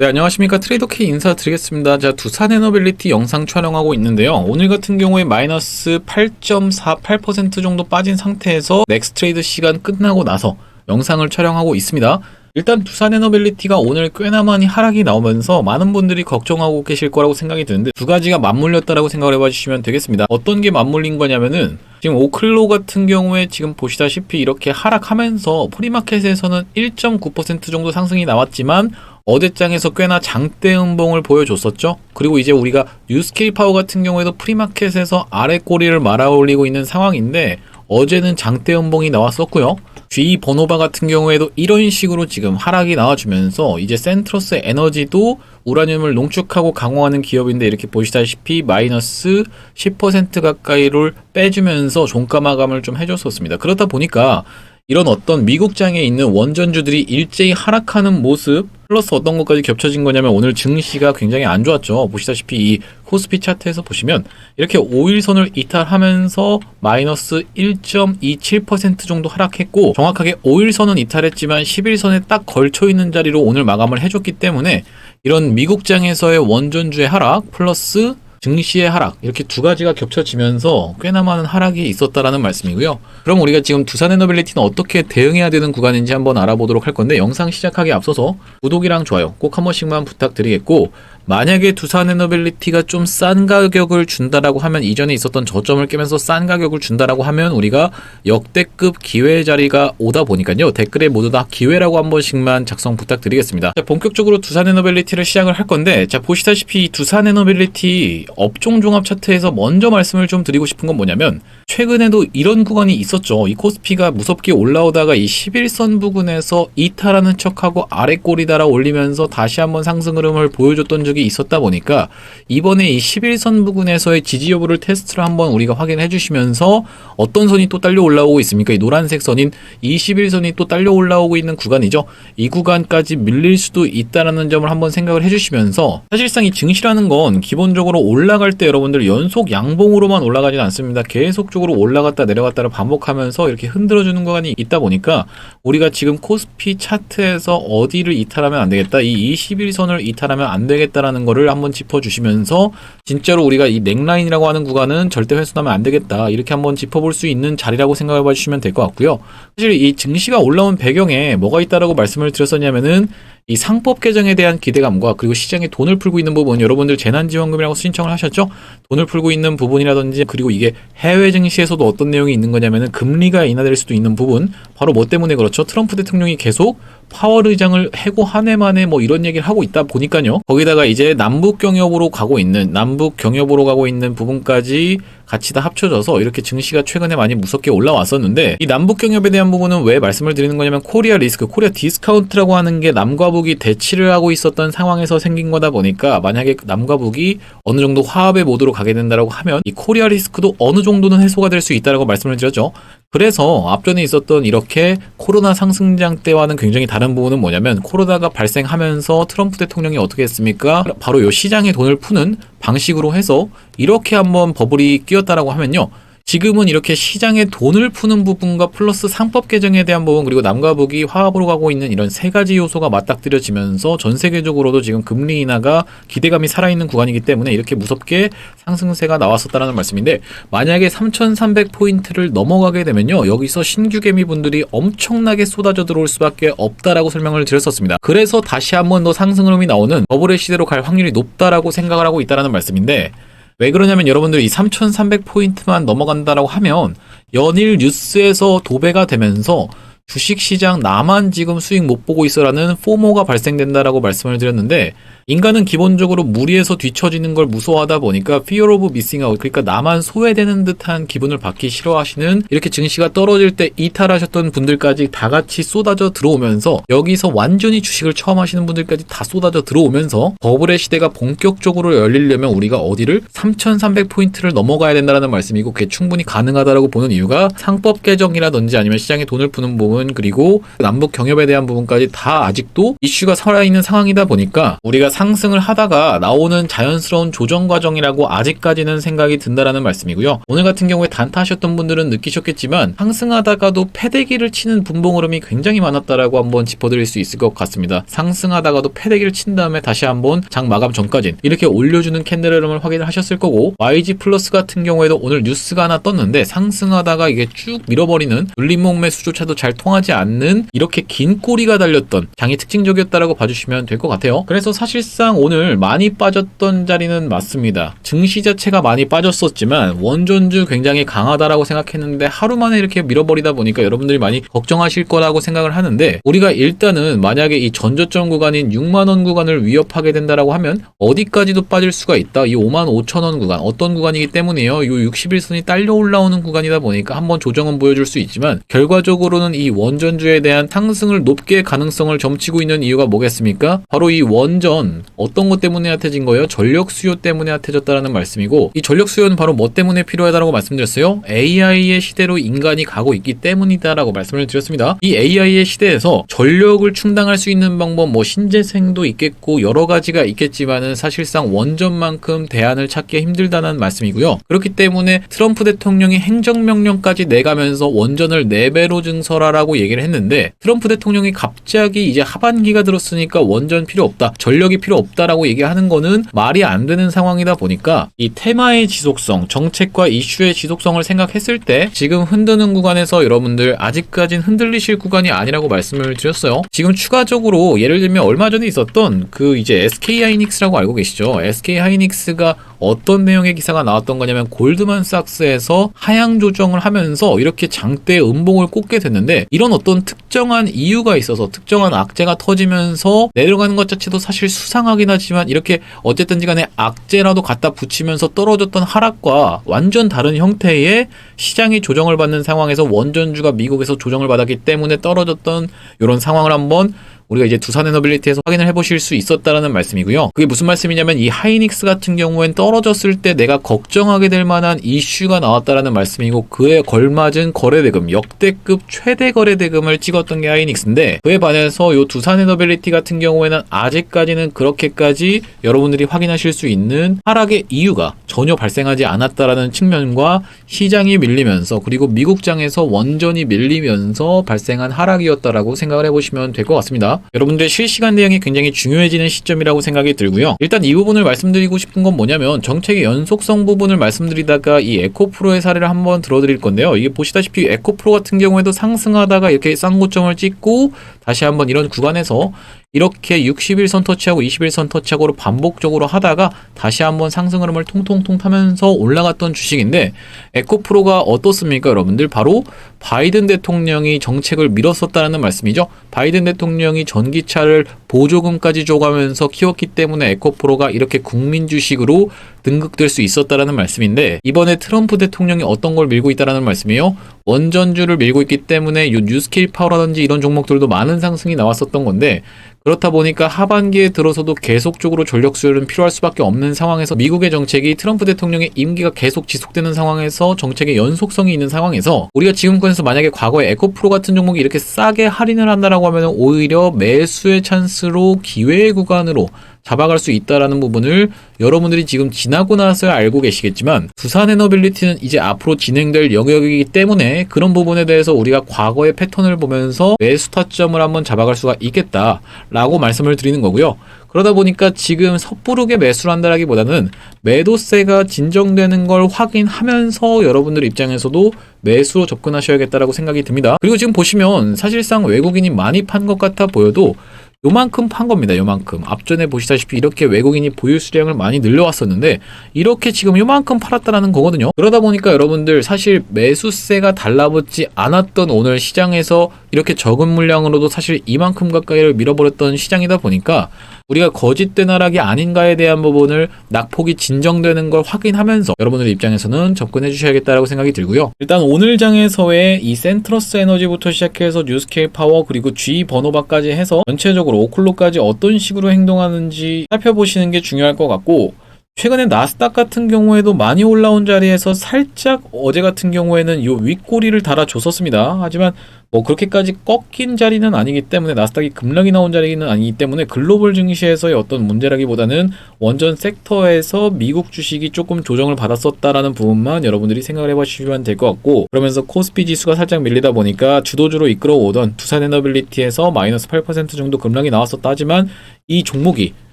네, 안녕하십니까. 트레이더 K 인사드리겠습니다. 자, 두산에너빌리티 영상 촬영하고 있는데요. 오늘 같은 경우에 마이너스 8.48% 정도 빠진 상태에서 넥스트 트레이드 시간 끝나고 나서 영상을 촬영하고 있습니다. 일단 두산에너빌리티가 오늘 꽤나 많이 하락이 나오면서 많은 분들이 걱정하고 계실 거라고 생각이 드는데 두 가지가 맞물렸다라고 생각을 해봐 주시면 되겠습니다. 어떤 게 맞물린 거냐면은 지금 오클로 같은 경우에 지금 보시다시피 이렇게 하락하면서 프리마켓에서는 1.9% 정도 상승이 나왔지만 어제장에서 꽤나 장대 음봉을 보여줬었죠. 그리고 이제 우리가 뉴스케이 파워 같은 경우에도 프리마켓에서 아래 꼬리를 말아 올리고 있는 상황인데 어제는 장대 음봉이 나왔었고요. G 버노바 같은 경우에도 이런 식으로 지금 하락이 나와주면서 이제 센트러스 에너지도 우라늄을 농축하고 강화하는 기업인데 이렇게 보시다시피 마이너스 10% 가까이를 빼주면서 종가 마감을 좀 해줬었습니다. 그렇다 보니까 이런 어떤 미국장에 있는 원전주들이 일제히 하락하는 모습 플러스 어떤 것까지 겹쳐진 거냐면 오늘 증시가 굉장히 안 좋았죠. 보시다시피 이 코스피 차트에서 보시면 이렇게 5일선을 이탈하면서 마이너스 1.27% 정도 하락했고 정확하게 5일선은 이탈했지만 11선에 딱 걸쳐있는 자리로 오늘 마감을 해줬기 때문에 이런 미국장에서의 원전주의 하락 플러스 증시의 하락 이렇게 두 가지가 겹쳐지면서 꽤나 많은 하락이 있었다라는 말씀이고요. 그럼 우리가 지금 두산에너빌리티는 어떻게 대응해야 되는 구간인지 한번 알아보도록 할 건데 영상 시작하기에 앞서서 구독이랑 좋아요 꼭 한 번씩만 부탁드리겠고 만약에 두산에너빌리티가 좀 싼 가격을 준다라고 하면 이전에 있었던 저점을 깨면서 싼 가격을 준다라고 하면 우리가 역대급 기회 자리가 오다 보니까요. 댓글에 모두 다 기회라고 한 번씩만 작성 부탁드리겠습니다. 자, 본격적으로 두산에너빌리티를 시작을 할 건데 자 보시다시피 두산에너빌리티 업종 종합 차트에서 먼저 말씀을 좀 드리고 싶은 건 뭐냐면 최근에도 이런 구간이 있었죠. 이 코스피가 무섭게 올라오다가 이 11선 부근에서 이탈하는 척하고 아래 꼬리 달아 올리면서 다시 한번 상승 흐름을 보여줬던 적이 있었다 보니까 이번에 이 11선 부근에서의 지지 여부를 테스트를 한번 우리가 확인해 주시면서 어떤 선이 또 딸려 올라오고 있습니까? 이 노란색 선인 21선이 또 딸려 올라오고 있는 구간이죠. 이 구간까지 밀릴 수도 있다라는 점을 한번 생각을 해주시면서 사실상 이 증시라는 건 기본적으로 올라갈 때 여러분들 연속 양봉으로만 올라가진 않습니다. 계속적으로 올라갔다 내려갔다를 반복하면서 이렇게 흔들어주는 구간이 있다 보니까 우리가 지금 코스피 차트에서 어디를 이탈하면 안 되겠다. 이 21선을 이탈하면 안 되겠다라는 거를 한번 짚어주시면서 진짜로 우리가 이 넥라인이라고 하는 구간은 절대 훼손하면 안 되겠다. 이렇게 한번 짚어볼 수 있는 자리라고 생각해 봐 주시면 될 것 같고요. 사실 이 증시가 올라온 배경에 뭐가 있다라고 말씀을 드렸었냐면은 이 상법 개정에 대한 기대감과 그리고 시장에 돈을 풀고 있는 부분 여러분들 재난지원금이라고 신청을 하셨죠? 돈을 풀고 있는 부분이라든지 그리고 이게 해외 증시에서도 어떤 내용이 있는 거냐면은 금리가 인하될 수도 있는 부분 바로 뭐 때문에 그렇죠? 트럼프 대통령이 계속 파월 의장을 해고 한 해 만에 뭐 이런 얘기를 하고 있다 보니까요. 거기다가 이제 남북 경협으로 가고 있는 부분까지 같이 다 합쳐져서 이렇게 증시가 최근에 많이 무섭게 올라왔었는데 이 남북 경협에 대한 부분은 왜 말씀을 드리는 거냐면 코리아 리스크, 코리아 디스카운트라고 하는 게 남과 북이 대치를 하고 있었던 상황에서 생긴 거다 보니까 만약에 남과 북이 어느 정도 화합의 모드로 가게 된다라고 하면 이 코리아 리스크도 어느 정도는 해소가 될 수 있다라고 말씀을 드렸죠. 그래서 앞전에 있었던 이렇게 코로나 상승장 때와는 굉장히 다른 부분은 뭐냐면 코로나가 발생하면서 트럼프 대통령이 어떻게 했습니까? 바로 이 시장에 돈을 푸는 방식으로 해서 이렇게 한번 버블이 끼었다라고 하면요. 지금은 이렇게 시장에 돈을 푸는 부분과 플러스 상법 개정에 대한 부분 그리고 남과 북이 화합으로 가고 있는 이런 세 가지 요소가 맞닥뜨려지면서 전 세계적으로도 지금 금리 인하가 기대감이 살아있는 구간이기 때문에 이렇게 무섭게 상승세가 나왔었다는 말씀인데 만약에 3,300포인트를 넘어가게 되면요. 여기서 신규 개미분들이 엄청나게 쏟아져 들어올 수밖에 없다라고 설명을 드렸었습니다. 그래서 다시 한번 더 상승 흐름이 나오는 버블의 시대로 갈 확률이 높다라고 생각을 하고 있다는 말씀인데 왜 그러냐면 여러분들 이 3,300포인트만 넘어간다라고 하면 연일 뉴스에서 도배가 되면서 주식시장 나만 지금 수익 못 보고 있어라는 포모가 발생된다라고 말씀을 드렸는데 인간은 기본적으로 무리해서 뒤처지는 걸 무서워하다 보니까 fear of missing out 그러니까 나만 소외되는 듯한 기분을 받기 싫어하시는 이렇게 증시가 떨어질 때 이탈하셨던 분들까지 다 같이 쏟아져 들어오면서 여기서 완전히 주식을 처음 하시는 분들까지 다 쏟아져 들어오면서 버블의 시대가 본격적으로 열리려면 우리가 어디를 3,300포인트를 넘어가야 된다는 말씀이고 그게 충분히 가능하다라고 보는 이유가 상법 개정이라든지 아니면 시장에 돈을 푸는 부분 그리고 남북 경협에 대한 부분까지 다 아직도 이슈가 살아있는 상황이다 보니까 우리가 상승을 하다가 나오는 자연스러운 조정 과정이라고 아직까지는 생각이 든다라는 말씀이고요. 오늘 같은 경우에 단타하셨던 분들은 느끼셨겠지만 상승하다가도 패대기를 치는 분봉 흐름이 굉장히 많았다라고 한번 짚어드릴 수 있을 것 같습니다. 상승하다가도 패대기를 친 다음에 다시 한번 장 마감 전까지 이렇게 올려주는 캔들 흐름을 확인을 하셨을 거고, YG 플러스 같은 경우에도 오늘 뉴스가 하나 떴는데 상승하다가 이게 쭉 밀어버리는 눌림목 매수조차도 잘 통하지 않는 이렇게 긴 꼬리가 달렸던 장이 특징적이었다라고 봐주시면 될 것 같아요. 그래서 사실상 오늘 많이 빠졌던 자리는 맞습니다. 증시 자체가 많이 빠졌었지만 원전주 굉장히 강하다라고 생각했는데 하루 만에 이렇게 밀어버리다 보니까 여러분들이 많이 걱정하실 거라고 생각을 하는데, 우리가 일단은 만약에 이 전저점 구간인 6만원 구간을 위협하게 된다라고 하면 어디까지도 빠질 수가 있다. 이 55,000원 구간 어떤 구간이기 때문이에요. 이 61선이 딸려 올라오는 구간이다 보니까 한번 조정은 보여줄 수 있지만 결과적으로는 이 원전주에 대한 상승을 높게 가능성을 점치고 있는 이유가 뭐겠습니까? 바로 이 원전 어떤 것 때문에 핫해진 거예요? 전력 수요 때문에 핫해졌다라는 말씀이고, 이 전력 수요는 바로 뭐 때문에 필요하다라고 말씀드렸어요? AI의 시대로 인간이 가고 있기 때문이다라고 말씀을 드렸습니다. 이 AI의 시대에서 전력을 충당할 수 있는 방법 뭐 신재생도 있겠고 여러 가지가 있겠지만은 사실상 원전만큼 대안을 찾기 힘들다는 말씀이고요. 그렇기 때문에 트럼프 대통령이 행정명령까지 내가면서 원전을 4배로 증설하라고 얘기를 했는데, 트럼프 대통령이 갑자기 이제 하반기가 들었으니까 원전 필요 없다, 전력이 필요 없다라고 얘기하는 거는 말이 안 되는 상황이다 보니까 이 테마의 지속성, 정책과 이슈의 지속성을 생각했을 때 지금 흔드는 구간에서 여러분들 아직까진 흔들리실 구간이 아니라고 말씀을 드렸어요. 지금 추가적으로 예를 들면 얼마 전에 있었던 그 이제 SK하이닉스라고 알고 계시죠? SK하이닉스가 어떤 내용의 기사가 나왔던 거냐면 골드만삭스에서 하향 조정을 하면서 이렇게 장대 음봉을 꽂게 됐는데, 이런 어떤 특정한 이유가 있어서 특정한 악재가 터지면서 내려가는 것 자체도 사실 수상하긴 하지만 이렇게 어쨌든지 간에 악재라도 갖다 붙이면서 떨어졌던 하락과 완전 다른 형태의 시장이 조정을 받는 상황에서 원전주가 미국에서 조정을 받았기 때문에 떨어졌던 이런 상황을 한번 우리가 이제 두산에너빌리티에서 확인을 해보실 수 있었다라는 말씀이고요. 그게 무슨 말씀이냐면 이 하이닉스 같은 경우엔 떨어졌을 때 내가 걱정하게 될 만한 이슈가 나왔다라는 말씀이고, 그에 걸맞은 거래대금, 역대급 최대 거래대금을 찍었던 게 하이닉스인데, 그에 반해서 이 두산에너빌리티 같은 경우에는 아직까지는 그렇게까지 여러분들이 확인하실 수 있는 하락의 이유가 전혀 발생하지 않았다라는 측면과 시장이 밀리면서 그리고 미국장에서 원전이 밀리면서 발생한 하락이었다라고 생각을 해보시면 될 것 같습니다. 여러분들 실시간 대응이 굉장히 중요해지는 시점이라고 생각이 들고요. 일단 이 부분을 말씀드리고 싶은 건 뭐냐면 정책의 연속성 부분을 말씀드리다가 이 에코프로의 사례를 한번 들어드릴 건데요. 이게 보시다시피 에코프로 같은 경우에도 상승하다가 이렇게 쌍고점을 찍고 다시 한번 이런 구간에서 이렇게 61선 터치하고 21선 터치하고로 반복적으로 하다가 다시 한번 상승 흐름을 통통통 타면서 올라갔던 주식인데, 에코프로가 어떻습니까 여러분들? 바로 바이든 대통령이 정책을 밀었었다는 말씀이죠. 바이든 대통령이 전기차를 보조금까지 줘가면서 키웠기 때문에 에코프로가 이렇게 국민 주식으로 등극될 수 있었다라는 말씀인데, 이번에 트럼프 대통령이 어떤 걸 밀고 있다라는 말씀이에요? 원전주를 밀고 있기 때문에 이 뉴스케일 파워라든지 이런 종목들도 많은 상승이 나왔었던 건데, 그렇다 보니까 하반기에 들어서도 계속적으로 전력 수요는 필요할 수밖에 없는 상황에서 미국의 정책이 트럼프 대통령의 임기가 계속 지속되는 상황에서 정책의 연속성이 있는 상황에서 우리가 지금권에서 만약에 과거에 에코프로 같은 종목이 이렇게 싸게 할인을 한다라고 하면 오히려 매수의 찬스로 기회의 구간으로 잡아갈 수 있다라는 부분을 여러분들이 지금 지나고 나서야 알고 계시겠지만, 두산에너빌리티는 이제 앞으로 진행될 영역이기 때문에 그런 부분에 대해서 우리가 과거의 패턴을 보면서 매수 타점을 한번 잡아갈 수가 있겠다라고 말씀을 드리는 거고요. 그러다 보니까 지금 섣부르게 매수를 한다라기보다는 매도세가 진정되는 걸 확인하면서 여러분들 입장에서도 매수로 접근하셔야겠다라고 생각이 듭니다. 그리고 지금 보시면 사실상 외국인이 많이 판 것 같아 보여도 요만큼 판 겁니다. 요만큼. 앞전에 보시다시피 이렇게 외국인이 보유 수량을 많이 늘려왔었는데 이렇게 지금 요만큼 팔았다라는 거거든요. 그러다 보니까 여러분들 사실 매수세가 달라붙지 않았던 오늘 시장에서 이렇게 적은 물량으로도 사실 이만큼 가까이를 밀어버렸던 시장이다 보니까 우리가 거짓된 하락이 아닌가에 대한 부분을 낙폭이 진정되는 걸 확인하면서 여러분들 입장에서는 접근해 주셔야겠다라고 생각이 들고요. 일단 오늘 장에서의 이 센트러스 에너지부터 시작해서 뉴스케일 파워 그리고 G 번호바까지 해서 전체적으로 오클로까지 어떤 식으로 행동하는지 살펴보시는 게 중요할 것 같고, 최근에 나스닥 같은 경우에도 많이 올라온 자리에서 살짝 어제 같은 경우에는 요 윗꼬리를 달아줬었습니다. 하지만 뭐 그렇게까지 꺾인 자리는 아니기 때문에, 나스닥이 급락이 나온 자리는 아니기 때문에 글로벌 증시에서의 어떤 문제라기보다는 원전 섹터에서 미국 주식이 조금 조정을 받았었다라는 부분만 여러분들이 생각을 해보시면 될 것 같고, 그러면서 코스피 지수가 살짝 밀리다 보니까 주도주로 이끌어오던 두산에너빌리티에서 마이너스 8% 정도 급락이 나왔었다. 하지만 이 종목이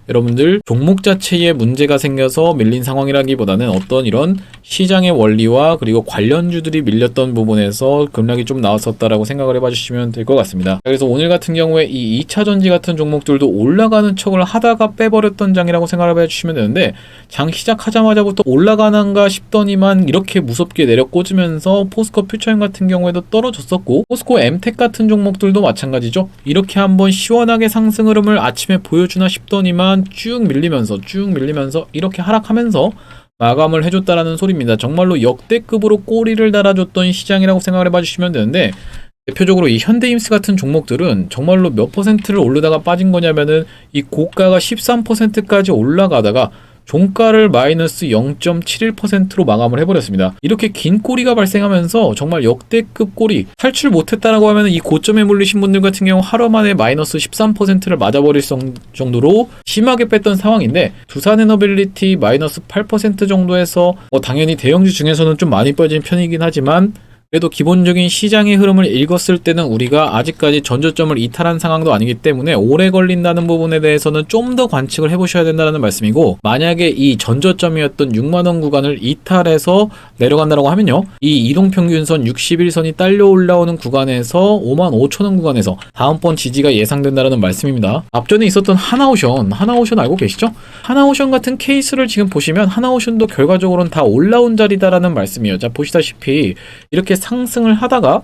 여러분들 종목 자체에 문제가 생겨서 밀린 상황이라기보다는 어떤 이런 시장의 원리와 그리고 관련주들이 밀렸던 부분에서 급락이 좀 나왔었다라고 생각을 해봐 주시면 될 것 같습니다. 그래서 오늘 같은 경우에 이 2차전지 같은 종목들도 올라가는 척을 하다가 빼버렸던 장이라고 생각을 해 주시면 되는데, 장 시작하자마자부터 올라가는가 싶더니만 이렇게 무섭게 내려 꽂으면서 포스코 퓨처엠 같은 경우에도 떨어졌었고, 포스코 엠텍 같은 종목들도 마찬가지죠. 이렇게 한번 시원하게 상승 흐름을 아침에 보여주나 싶더니만 쭉 밀리면서 이렇게 하락하면서 마감을 해줬다라는 소리입니다. 정말로 역대급으로 꼬리를 달아줬던 시장이라고 생각을 해봐 주시면 되는데, 대표적으로 이 현대임스 같은 종목들은 정말로 몇 퍼센트를 오르다가 빠진 거냐면은 이 고가가 13%까지 올라가다가 종가를 마이너스 0.71%로 마감을 해버렸습니다. 이렇게 긴 꼬리가 발생하면서 정말 역대급 꼬리, 탈출 못했다라고 하면 이 고점에 물리신 분들 같은 경우 하루 만에 마이너스 13%를 맞아버릴 정도로 심하게 뺐던 상황인데, 두산에너빌리티 마이너스 8% 정도에서 당연히 대형주 중에서는 좀 많이 빠진 편이긴 하지만, 그래도 기본적인 시장의 흐름을 읽었을 때는 우리가 아직까지 전저점을 이탈한 상황도 아니기 때문에 오래 걸린다는 부분에 대해서는 좀 더 관측을 해보셔야 된다는 말씀이고, 만약에 이 전저점이었던 6만원 구간을 이탈해서 내려간다고 하면요, 이 이동평균선 61선이 딸려 올라오는 구간에서 55,000원 구간에서 다음번 지지가 예상된다는 말씀입니다. 앞전에 있었던 하나오션 알고 계시죠? 하나오션 같은 케이스를 지금 보시면 하나오션도 결과적으로는 다 올라온 자리다라는 말씀이에요. 자, 보시다시피 이렇게 상승하다가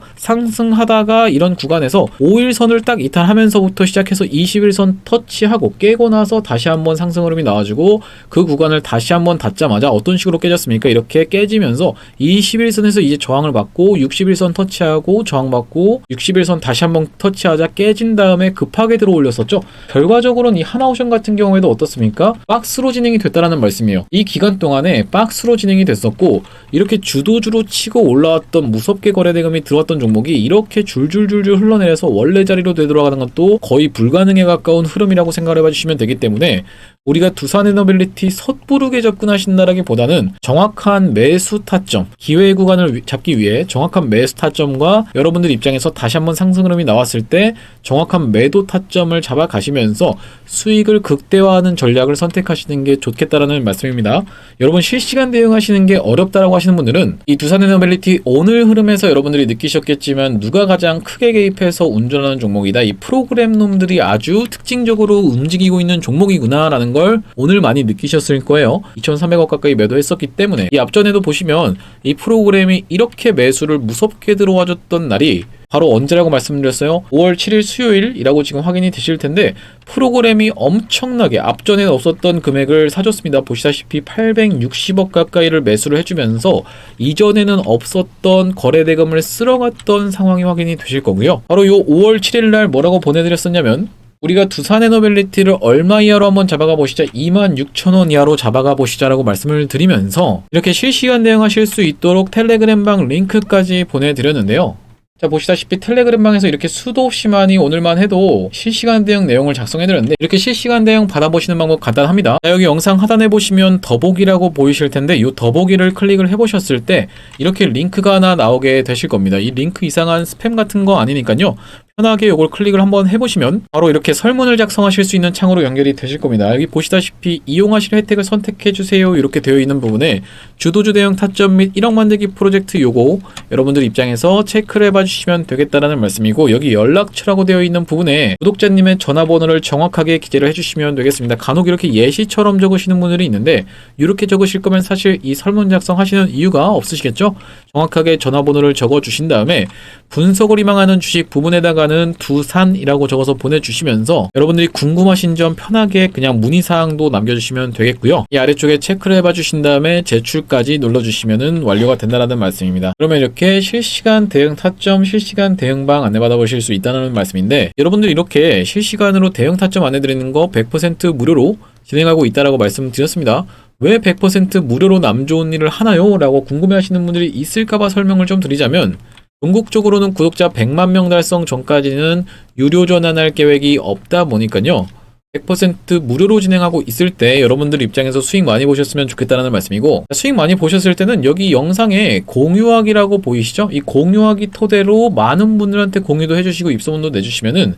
이런 구간에서 5일선을 딱 이탈하면서부터 시작해서 21선 터치하고 깨고 나서 다시 한번 상승 흐름이 나와주고, 그 구간을 다시 한번 닫자마자 어떤 식으로 깨졌습니까? 이렇게 깨지면서 21선에서 이제 저항을 받고 61선 터치하고 저항받고 61선 다시 한번 터치하자 깨진 다음에 급하게 들어 올렸었죠. 결과적으로는 이 하나오션 같은 경우에도 어떻습니까? 박스로 진행이 됐다라는 말씀이에요. 이 기간 동안에 박스로 진행이 됐었고, 이렇게 주도주로 치고 올라왔던 무섭게 거래대금이 들어왔던 종목이 이렇게 줄줄줄줄 흘러내려서 원래 자리로 되돌아가는 것도 거의 불가능에 가까운 흐름이라고 생각을 해봐 주시면 되기 때문에, 우리가 두산에너빌리티 섣부르게 접근하신다라기보다는 정확한 매수 타점, 기회 구간을 잡기 위해 정확한 매수 타점과 여러분들 입장에서 다시 한번 상승 흐름이 나왔을 때 정확한 매도 타점을 잡아 가시면서 수익을 극대화하는 전략을 선택하시는 게 좋겠다라는 말씀입니다. 여러분, 실시간 대응하시는 게 어렵다라고 하시는 분들은 이 두산에너빌리티 오늘 흐름에서 여러분들이 느끼셨겠지만 누가 가장 크게 개입해서 운전하는 종목이다, 이 프로그램 놈들이 아주 특징적으로 움직이고 있는 종목이구나 라는 걸 오늘 많이 느끼셨을 거예요. 2,300억 가까이 매도했었기 때문에. 이 앞전에도 보시면 이 프로그램이 이렇게 매수를 무섭게 들어와줬던 날이 바로 언제라고 말씀드렸어요? 5월 7일 수요일이라고 지금 확인이 되실 텐데, 프로그램이 엄청나게 앞전에는 없었던 금액을 사줬습니다. 보시다시피 860억 가까이를 매수를 해주면서 이전에는 없었던 거래대금을 쓸어갔던 상황이 확인이 되실 거고요. 바로 요 5월 7일 날 뭐라고 보내드렸었냐면, 우리가 두산에너빌리티를 얼마 이하로 한번 잡아가 보시자, 26,000원 이하로 잡아가 보시자라고 말씀을 드리면서 이렇게 실시간 대응하실 수 있도록 텔레그램방 링크까지 보내드렸는데요. 자, 보시다시피 텔레그램방에서 이렇게 수도 없이 많이 오늘만 해도 실시간 대응 내용을 작성해드렸는데, 이렇게 실시간 대응 받아보시는 방법 간단합니다. 자, 여기 영상 하단에 보시면 더보기라고 보이실 텐데, 이 더보기를 클릭을 해보셨을 때 이렇게 링크가 하나 나오게 되실 겁니다. 이 링크 이상한 스팸 같은 거 아니니까요, 편하게 이걸 클릭을 한번 해보시면 바로 이렇게 설문을 작성하실 수 있는 창으로 연결이 되실 겁니다. 여기 보시다시피 이용하실 혜택을 선택해주세요 이렇게 되어 있는 부분에 주도주 대응 타점 및 1억 만들기 프로젝트 요거 여러분들 입장에서 체크를 해봐주시면 되겠다라는 말씀이고, 여기 연락처라고 되어 있는 부분에 구독자님의 전화번호를 정확하게 기재를 해주시면 되겠습니다. 간혹 이렇게 예시처럼 적으시는 분들이 있는데, 이렇게 적으실 거면 사실 이 설문 작성하시는 이유가 없으시겠죠? 정확하게 전화번호를 적어주신 다음에 분석을 희망하는 주식 부분에다가는 두산이라고 적어서 보내주시면서 여러분들이 궁금하신 점 편하게 그냥 문의사항도 남겨주시면 되겠고요. 이 아래쪽에 체크를 해봐 주신 다음에 제출까지 눌러주시면 완료가 된다는 말씀입니다. 그러면 이렇게 실시간 대응 타점, 실시간 대응방 안내받아 보실 수 있다는 말씀인데, 여러분들 이렇게 실시간으로 대응 타점 안내드리는 거 100% 무료로 진행하고 있다라고 말씀드렸습니다. 왜 100% 무료로 남 좋은 일을 하나요? 라고 궁금해하시는 분들이 있을까봐 설명을 좀 드리자면, 궁극적으로는 구독자 100만 명 달성 전까지는 유료 전환할 계획이 없다 보니까요, 100% 무료로 진행하고 있을 때 여러분들 입장에서 수익 많이 보셨으면 좋겠다는 말씀이고, 수익 많이 보셨을 때는 여기 영상에 공유하기라고 보이시죠? 이 공유하기 토대로 많은 분들한테 공유도 해주시고 입소문도 내주시면은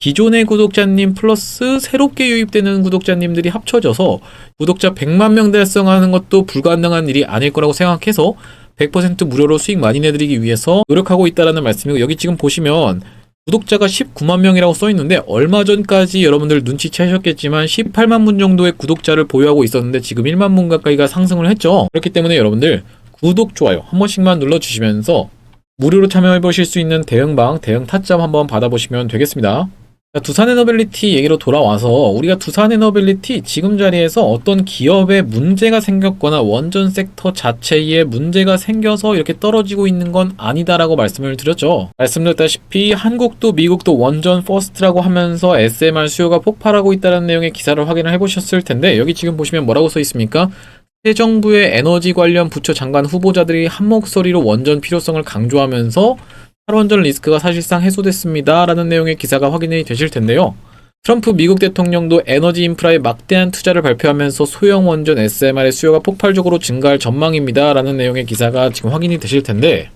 기존의 구독자님 플러스 새롭게 유입되는 구독자님들이 합쳐져서 구독자 100만 명 달성하는 것도 불가능한 일이 아닐 거라고 생각해서 100% 무료로 수익 많이 내드리기 위해서 노력하고 있다는 말씀이고, 여기 지금 보시면 구독자가 19만 명이라고 써있는데 얼마 전까지 여러분들 눈치채셨겠지만 18만 분 정도의 구독자를 보유하고 있었는데 지금 1만 분 가까이가 상승을 했죠. 그렇기 때문에 여러분들 구독, 좋아요 한 번씩만 눌러주시면서 무료로 참여해보실 수 있는 대응방, 대응 타점 한번 받아보시면 되겠습니다. 두산에너빌리티 얘기로 돌아와서, 우리가 두산에너빌리티 지금 자리에서 어떤 기업에 문제가 생겼거나 원전 섹터 자체에 문제가 생겨서 이렇게 떨어지고 있는 건 아니다라고 말씀을 드렸죠. 말씀드렸다시피 한국도 미국도 원전 퍼스트라고 하면서 SMR 수요가 폭발하고 있다는 내용의 기사를 확인을 해보셨을 텐데, 여기 지금 보시면 뭐라고 써 있습니까? 새 정부의 에너지 관련 부처 장관 후보자들이 한 목소리로 원전 필요성을 강조하면서 탈원전 리스크가 사실상 해소됐습니다 라는 내용의 기사가 확인이 되실 텐데요. 트럼프 미국 대통령도 에너지 인프라에 막대한 투자를 발표하면서 소형 원전 SMR의 수요가 폭발적으로 증가할 전망입니다 라는 내용의 기사가 지금 확인이 되실 텐데,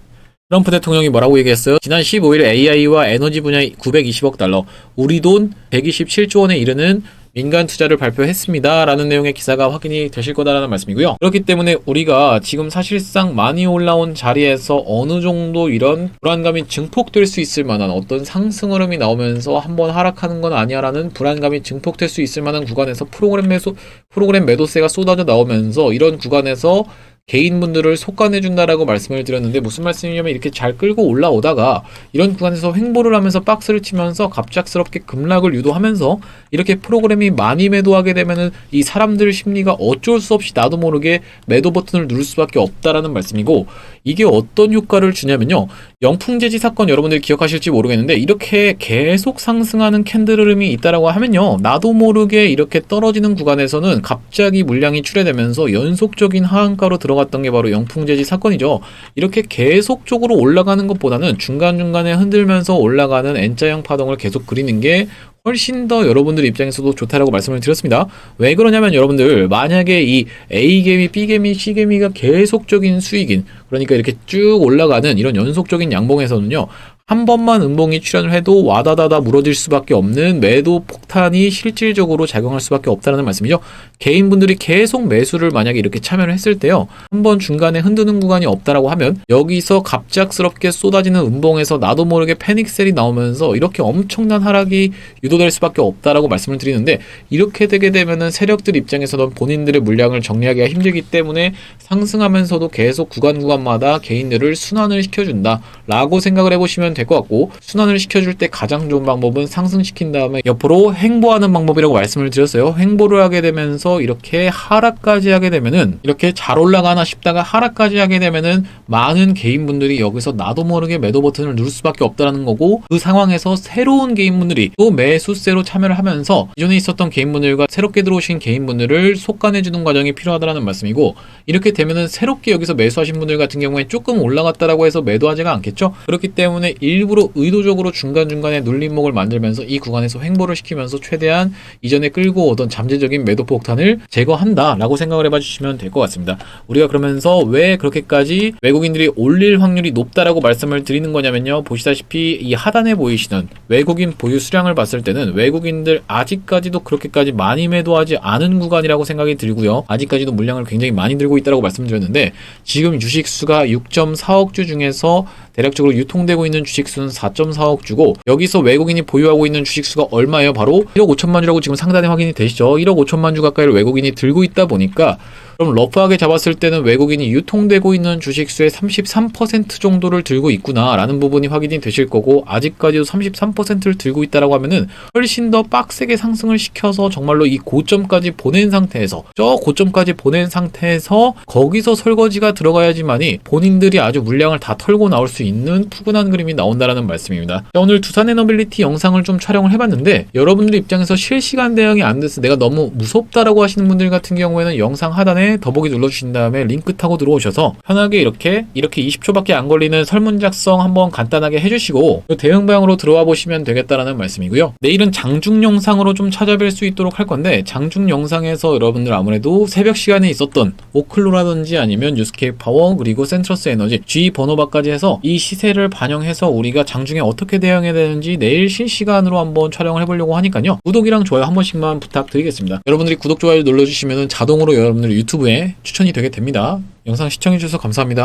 트럼프 대통령이 뭐라고 얘기했어요? 지난 15일 AI와 에너지 분야에 920억 달러, 우리 돈 127조 원에 이르는 민간 투자를 발표했습니다 라는 내용의 기사가 확인이 되실 거다라는 말씀이고요. 그렇기 때문에 우리가 지금 사실상 많이 올라온 자리에서 어느 정도 이런 불안감이 증폭될 수 있을 만한 어떤 상승 흐름이 나오면서 한번 하락하는 건 아니야 라는 불안감이 증폭될 수 있을 만한 구간에서 프로그램 매도세가 쏟아져 나오면서 이런 구간에서 개인분들을 속아내준다라고 말씀을 드렸는데, 무슨 말씀이냐면 이렇게 잘 끌고 올라오다가 이런 구간에서 횡보를 하면서 박스를 치면서 갑작스럽게 급락을 유도하면서 이렇게 프로그램이 많이 매도하게 되면은 이 사람들 심리가 어쩔 수 없이 나도 모르게 매도 버튼을 누를 수밖에 없다라는 말씀이고, 이게 어떤 효과를 주냐면요, 영풍재지 사건 여러분들이 기억하실지 모르겠는데 이렇게 계속 상승하는 캔들 흐름이 있다라고 하면요, 나도 모르게 이렇게 떨어지는 구간에서는 갑자기 물량이 출회되면서 연속적인 하한가로 들어갔던 게 바로 영풍재지 사건이죠. 이렇게 계속적으로 올라가는 것보다는 중간중간에 흔들면서 올라가는 N자형 파동을 계속 그리는 게 훨씬 더 여러분들 입장에서도 좋다라고 말씀을 드렸습니다. 왜 그러냐면 여러분들, 만약에 이 A개미, B개미, C개미가 계속적인 수익인, 그러니까 이렇게 쭉 올라가는 이런 연속적인 양봉에서는요, 한 번만 음봉이 출현을 해도 와다다다 무너질 수밖에 없는 매도 폭탄이 실질적으로 작용할 수밖에 없다는 말씀이죠. 개인분들이 계속 매수를 만약에 이렇게 참여를 했을 때요, 한번 중간에 흔드는 구간이 없다라고 하면 여기서 갑작스럽게 쏟아지는 음봉에서 나도 모르게 패닉셀이 나오면서 이렇게 엄청난 하락이 유도될 수밖에 없다라고 말씀을 드리는데, 이렇게 되게 되면은 세력들 입장에서는 본인들의 물량을 정리하기가 힘들기 때문에 상승하면서도 계속 구간마다 개인들을 순환을 시켜준다 라고 생각을 해보시면 될 것 같고, 순환을 시켜줄 때 가장 좋은 방법은 상승시킨 다음에 옆으로 횡보하는 방법이라고 말씀을 드렸어요. 횡보를 하게 되면서 이렇게 하락까지 하게 되면은, 이렇게 잘 올라가나 싶다가 하락까지 하게 되면은 많은 개인분들이 여기서 나도 모르게 매도 버튼을 누를 수밖에 없다라는 거고, 그 상황에서 새로운 개인분들이 또 매수세로 참여를 하면서 기존에 있었던 개인분들과 새롭게 들어오신 개인분들을 속아내주는 과정이 필요하다라는 말씀이고, 이렇게 되면은 새롭게 여기서 매수하신 분들 같은 경우에 조금 올라갔다라고 해서 매도하지가 않겠죠. 그렇기 때문에 일부러 의도적으로 중간중간에 눌림목을 만들면서 이 구간에서 횡보를 시키면서 최대한 이전에 끌고 오던 잠재적인 매도 폭탄을 제거한다 라고 생각을 해봐 주시면 될 것 같습니다. 우리가 그러면서 왜 그렇게까지 외국인들이 올릴 확률이 높다라고 말씀을 드리는 거냐면요, 보시다시피 이 하단에 보이시는 외국인 보유 수량을 봤을 때는 외국인들 아직까지도 그렇게까지 많이 매도하지 않은 구간이라고 생각이 들고요, 아직까지도 물량을 굉장히 많이 들고 있다고 말씀드렸는데, 지금 주식수가 6.4억 주 중에서 대략적으로 유통되고 있는 주식수는 4.4억 주고, 여기서 외국인이 보유하고 있는 주식수가 얼마예요? 바로 1억 5천만 주라고 지금 상단에 확인이 되시죠. 1억 5천만 주 가까이를 외국인이 들고 있다 보니까 그럼 러프하게 잡았을 때는 외국인이 유통되고 있는 주식수의 33% 정도를 들고 있구나 라는 부분이 확인이 되실 거고, 아직까지도 33%를 들고 있다라고 하면은 훨씬 더 빡세게 상승을 시켜서 정말로 이 고점까지 보낸 상태에서, 저 고점까지 보낸 상태에서 거기서 설거지가 들어가야지만이 본인들이 아주 물량을 다 털고 나올 수 있는 푸근한 그림이 나온다라는 말씀입니다. 자, 오늘 두산에너빌리티 영상을 좀 촬영을 해봤는데, 여러분들 입장에서 실시간 대응이 안 돼서 내가 너무 무섭다라고 하시는 분들 같은 경우에는 영상 하단에 더보기 눌러주신 다음에 링크 타고 들어오셔서 편하게 이렇게 20초밖에 안 걸리는 설문 작성 한번 간단하게 해주시고 대응 방향으로 들어와 보시면 되겠다라는 말씀이고요. 내일은 장중 영상으로 좀 찾아뵐 수 있도록 할 건데, 장중 영상에서 여러분들 아무래도 새벽 시간에 있었던 오클로라든지 아니면 뉴스케이프 파워 그리고 센트러스 에너지 G 번호바까지 해서 이 시세를 반영해서 우리가 장중에 어떻게 대응해야 되는지 내일 실시간으로 한번 촬영을 해보려고 하니까요. 구독이랑 좋아요 한 번씩만 부탁드리겠습니다. 여러분들이 구독, 좋아요 눌러주시면 자동으로 여러분들 유튜브에 추천이 되게 됩니다. 영상 시청해주셔서 감사합니다.